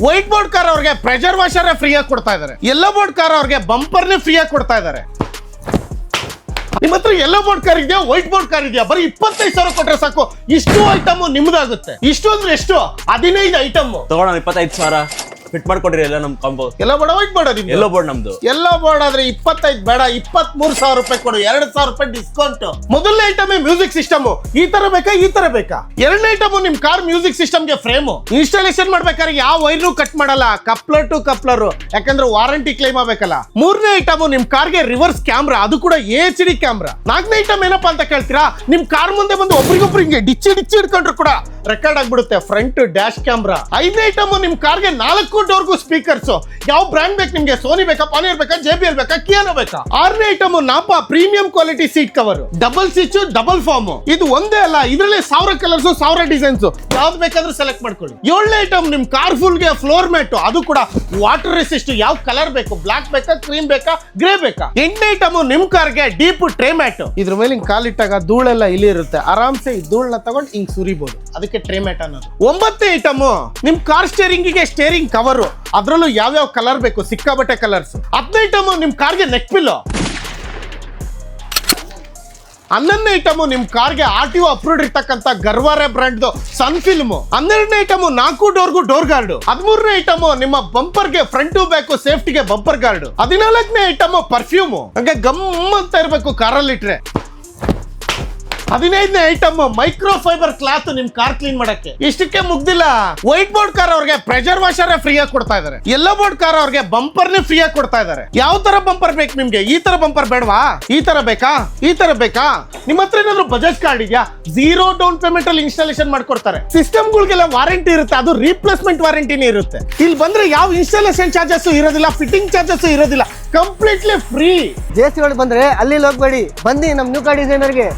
White board car ಅವ್ರಿಗೆ pressure washer free ಆಗಿ ಕೊಡ್ತಾ ಇದ್ದಾರೆ. ಯೆಲ್ಲೋ ಬೋರ್ಡ್ ಕಾರ್ ಅವ್ರಿಗೆ ಬಂಪರ್ನೇ ಫ್ರೀ ಆಗಿ ಕೊಡ್ತಾ ಇದ್ದಾರೆ. ನಿಮ್ಮ ಹತ್ರ ಯೆಲ್ಲೋ ಬೋರ್ಡ್ ಕಾರ್ ಇದೆಯಾ, ವೈಟ್ ಬೋರ್ಡ್ ಕಾರ್ ಇದೆಯಾ, ಬರೀ 25,000 ಕೊಟ್ರೆ ಸಾಕು. ಇಷ್ಟು ಐಟಮ್ ನಿಮ್ದಾಗುತ್ತೆ. ಇಷ್ಟು ಅಂದ್ರೆ ಎಷ್ಟು? 15 ಐಟಮ್ ತಗೊಳ್ಳೋಣ. 25,000 ಫಿಟ್ ಮಾಡ್ಕೊಡ್ರಿ ಎಲ್ಲ ನಮ್ ಕಾಂಬೋ. ಎಲ್ಲ ಬೋರ್ಡ್ ವೈಟ್ ಬೋರ್ಡ್ ನಿಮ್ದು? ಎಲ್ಲೋ ಬೋರ್ಡ್ ನಮ್ದು. ಎಲ್ಲೋ ಬೋರ್ಡ್ ಆದ್ರೆ 25 ಬೇಡ, 23,000 ರೂಪಾಯಿ ಕೊಡು. 2,000 ರೂಪಾಯಿ ಡಿಸ್ಕೌಂಟ್. ಮೊದಲನೇ ಐಟಮ್ ಮ್ಯೂಸಿಕ್ ಸಿಸ್ಟಮ್. ಈ ತರ ಬೇಕಾ, ಈ ತರ ಬೇಕಾ? ಎರಡನೇ ಐಟಮ್ ನಿಮ್ ಕಾರ್ ಮ್ಯೂಸಿಕ್ ಸಿಸ್ಟಮ್ ಗೆ ಫ್ರೇಮ್ ಇನ್ಸ್ಟಾಲೇಷನ್ ಮಾಡ್ಬೇಕಾದ್ರೆ ಯಾವ ವೈರ್ನು ಕಟ್ ಮಾಡಲ್ಲ, ಕಪ್ಲರ್ ಟು ಕಪ್ಲರ್, ಯಾಕಂದ್ರೆ ವಾರಂಟಿ ಕ್ಲೈಮ್ ಆಗ್ಬೇಕಲ್ಲ. ಮೂರನೇ ಐಟಮ್ ನಿಮ್ ಕಾರ್ಗೆ ರಿವರ್ಸ್ ಕ್ಯಾಮ್ರಾ, ಅದು ಕೂಡ HD ಕ್ಯಾಮ್ರಾ. ನಾಲ್ಕನೇ ಐಟಮ್ ಏನಪ್ಪಾ ಅಂತ ಕೇಳ್ತೀರಾ, ನಿಮ್ ಕಾರ್ ಮುಂದೆ ಬಂದು ಒಬ್ರಿಗೊಬ್ರು ಹಿಂಗೆ ಡಿಚ್ಚಿ ಹಿಡ್ಕೊಂಡ್ರು ಕೂಡ ರೆಕಾರ್ಡ್ ಆಗ್ಬಿಡುತ್ತೆ, ಫ್ರಂಟ್ ಡ್ಯಾಶ್ ಕ್ಯಾಮ್ರಾ. ಐದನೇ ಐಟಮ್ ನಿಮ್ ಕಾರ್ಗೆ 4 ಡೋರ್ಗೂ ಸ್ಪೀಕರ್ಸ್. ಯಾವ ಬ್ರಾಂಡ್ ಬೇಕು ನಿಮ್ಗೆ? ಸೋನಿ ಬೇಕಾ, ಪಾನಿಯರ್ ಬೇಕಾ, JBL ಬೇಕಾ, ಕಿಯಾನೋ ಬೇಕಾ? ಆರನೇ ಐಟಮ್ ನಾಪಾ premium quality seat cover, double switch, double form. ಇದು ಒಂದೇ ಅಲ್ಲ, ಇದರಲ್ಲಿ 1000 ಕಲರ್ಸ್, 1000 ಡಿಸೈನ್ಸ್, ಯಾವ್ದು ಬೇಕಾದ್ರೂ ಸೆಲೆಕ್ಟ್ ಮಾಡ್ಕೊಳ್ಳಿ. ಏಳನೇ ಐಟಮ್ ನಿಮ್ ಕಾರ್ ಫುಲ್ ಗೆ ಫ್ಲೋರ್ ಮ್ಯಾಟ್, ಅದು ಕೂಡ ವಾಟರ್ ರೆಸಿಸ್ಟ್. ಯಾವ ಕಲರ್ ಬೇಕು? ಬ್ಲಾಕ್ ಬೇಕಾ, ಕ್ರೀಮ್ ಬೇಕಾ, ಗ್ರೇ ಬೇಕಾ? ಎಂಟನೇ ಐಟಮ್ ನಿಮ್ ಕಾರ್ಗೆ ಡೀಪ್ ಟ್ರೇ ಮ್ಯಾಟ್. ಇದ್ರ ಮೇಲೆ ಹಿಂಗ್ ಕಾಲಿಟ್ಟಾಗ ಧೂಳೆಲ್ಲ ಇಲ್ಲಿ ಇರುತ್ತೆ, ಆರಾಮ್ಸೆ ಈ ಧೂಳನ್ನ ತಗೊಂಡು ಹಿಂಗ್ ಸುರಿಬಹುದು, ಅದಕ್ಕೆ ಟ್ರೇ ಮ್ಯಾಟ್ ಅನ್ನೋದು. ಒಂಬತ್ತನೇ ಐಟಮ್ ನಿಮ್ ಕಾರ್ ಸ್ಟೇರಿಂಗಿಗೆ ಸ್ಟೇರಿಂಗ್ ಕವರ್, ಅದ್ರಲ್ಲೂ ಯಾವ್ಯಾವ ಕಲರ್ ಬೇಕು, ಸಿಕ್ಕಾಬಟ್ಟೆ ಕಲರ್ಸ್. 10ನೇ ಐಟಮ್ ನಿಮ್ ಕಾರ್ಗೆ ನೆಕ್ ಪಿಲ್ಲೋ. 11ನೇ ಐಟಮ್ ನಿಮ್ ಕಾರ್ಗೆ RTO ಅಪ್ರೂವ್ಡ್ ಇರ್ತಕ್ಕಂಥ ಗರ್ವಾರೆ ಬ್ರ್ಯಾಂಡ್ ಸನ್ ಫಿಲ್ಮ್. 12ನೇ ಐಟಮ್ 4 ಡೋರ್ಗೂ ಡೋರ್ ಗಾರ್ಡ್. 13ನೇ ಐಟಮ್ ನಿಮ್ಮ ಬಂಪರ್ಗೆ ಫ್ರಂಟ್ ಟು ಬ್ಯಾಕ್ ಸೇಫ್ಟಿಗೆ ಬಂಪರ್ ಗಾರ್ಡ್. 14ನೇ ಐಟಮ್ ಪರ್ಫ್ಯೂಮ್, ಹಂಗೆ ಗಮ್ ಅಂತ ಇರಬೇಕು ಕಾರಲ್ಲಿ ಇಟ್ರೆ. 15ನೇ ಐಟಮ್ ಮೈಕ್ರೋ ಫೈಬರ್ ಕ್ಲಾತ್ ನಿಮ್ ಕಾರ್ ಕ್ಲೀನ್ ಮಾಡಕ್ಕೆ. ಇಷ್ಟಕ್ಕೆ ಮುಗ್ದಿಲ್ಲ, ವೈಟ್ ಬೋರ್ಡ್ ಕಾರ್ ಅವ್ರಿಗೆ ಪ್ರೆಷರ್ ವಾಷರ್ ಫ್ರೀ ಆಗಿ ಕೊಡ್ತಾ ಇದಾರೆ. ಯೆಲ್ಲೋ ಬೋರ್ಡ್ ಕಾರ್ ಅವ್ರಿಗೆ ಬಂಪರ್ನೇ ಫ್ರೀ ಆಗಿ ಕೊಡ್ತಾ ಇದಾರೆ. ಯಾವ ತರ ಬಂಪರ್ ಬೇಕು ನಿಮ್ಗೆ? ಈ ತರ ಬಂಪರ್ ಬೇಡವಾ? ಈ ತರ ಬೇಕಾ, ಈ ತರ ಬೇಕಾ? ನಿಮ್ಮ ಹತ್ರ ಏನಾದ್ರು ಬಜಾಜ್ ಕಾರ್ಡ್ ಇದೆಯಾ? 0 ಡೌನ್ ಪೇಮೆಂಟ್ ಅಲ್ಲಿ ಇನ್ಸ್ಟಾಲೇಷನ್ ಮಾಡ್ಕೊಡ್ತಾರೆ. ಸಿಸ್ಟಮ್ಗಳಿಗೆಲ್ಲ ವಾರಂಟಿ ಇರುತ್ತೆ, ಅದು ರೀಪ್ಲೇಸ್ಮೆಂಟ್ ವಾರಂಟಿನೇ ಇರುತ್ತೆ. ಇಲ್ಲಿ ಬಂದ್ರೆ ಯಾವ ಇನ್ಸ್ಟಾಲೇಷನ್ ಚಾರ್ಜಸ್ ಇರೋದಿಲ್ಲ, ಫಿಟ್ಟಿಂಗ್ ಚಾರ್ಜಸ್ ಇರೋದಿಲ್ಲ, ಕಂಪ್ಲೀಟ್ಲಿ ಫ್ರೀ. JC ಒಳಗೆ ಬಂದ್ರೆ ಅಲ್ಲಿ ಹೋಗ್ಬೇಡಿ, ಬನ್ನಿ ನಮ್ ನ್ಯೂ ಕಾರ್ ಡಿಸೈನರ್ಗೆ.